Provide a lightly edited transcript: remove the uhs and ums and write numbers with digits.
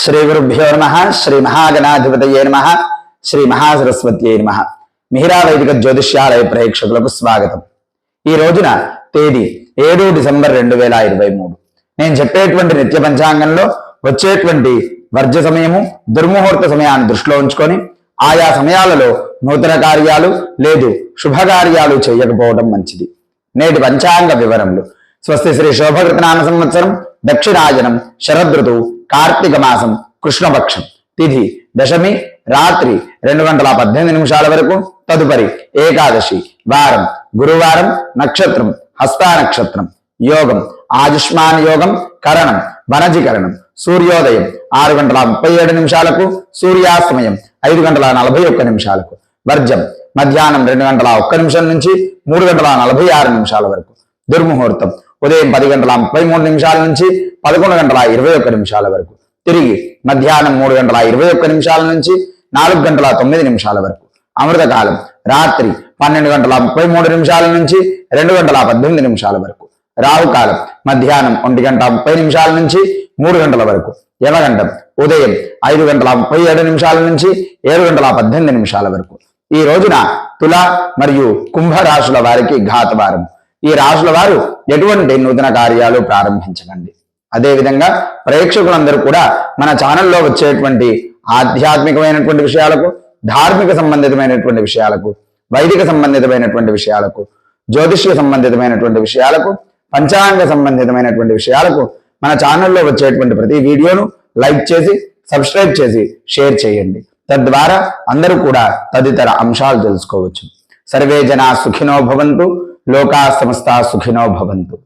శ్రీ గురుభ్యో నమః. శ్రీ మహాగణాధిపతయే నమః. శ్రీ మహాసరస్వత్యై నమః. మిహిరా వైదిక జ్యోతిష్యాలయ ప్రేక్షకులకు స్వాగతం. ఈ రోజున తేదీ 7 డిసెంబర్ 2023. నేను చెప్పేటువంటి నిత్య పంచాంగంలో వచ్చేటువంటి వర్జ సమయము, దుర్ముహూర్త సమయాన్ని దృష్టిలో ఉంచుకొని ఆయా సమయాలలో నూతన కార్యాలు లేదు శుభకార్యాలు చేయకపోవడం మంచిది. నేటి పంచాంగ వివరములు. స్వస్తి శ్రీ శోభకృతనామ సంవత్సరం దక్షిణాయనం శరదృతువు కార్తీక మాసం కృష్ణపక్షం తిథి దశమి రాత్రి 2:18 వరకు. తదుపరి ఏకాదశి వారం గురువారం. నక్షత్రం హస్తా నక్షత్రం. యోగం ఆయుష్మాన్ యోగం. కరణం వనజీకరణం. సూర్యోదయం 6:37 సూర్యాస్తమయం 5:41. వర్జం మధ్యాహ్నం 2:01 నుంచి 3:46 వరకు. దుర్ముహూర్తం ఉదయం 10:33 నుంచి 11:21 వరకు. తిరిగి మధ్యాహ్నం 3:21 నుంచి 4:09 వరకు. అమృతకాలం రాత్రి 12:33 నుంచి 2:18 వరకు. రాహుకాలం మధ్యాహ్నం 1:30 నుంచి 3 గంటల వరకు. యమగండం ఉదయం 5:37 నుంచి 7:18 వరకు. ఈ రోజున తుల మరియు కుంభ రాశుల వారికి ఘాతవారం. ఈ రాశుల వారు ఎటువంటి నూతన కార్యాలు ప్రారంభించకండి. అదేవిధంగా ప్రేక్షకులందరూ కూడా మన ఛానల్లో వచ్చేటువంటి ఆధ్యాత్మికమైనటువంటి విషయాలకు, ధార్మిక సంబంధితమైనటువంటి విషయాలకు, వైదిక సంబంధితమైనటువంటి విషయాలకు, జ్యోతిష్య సంబంధితమైనటువంటి విషయాలకు, పంచాంగ సంబంధితమైనటువంటి విషయాలకు మన ఛానల్లో వచ్చేటువంటి ప్రతి వీడియోను లైక్ చేసి సబ్స్క్రైబ్ చేసి షేర్ చేయండి. తద్వారా అందరూ కూడా తదితర అంశాలు తెలుసుకోవచ్చు. సర్వే జనా సుఖినో భవంతు. లోకా సమస్తా సుఖినో భవంతు.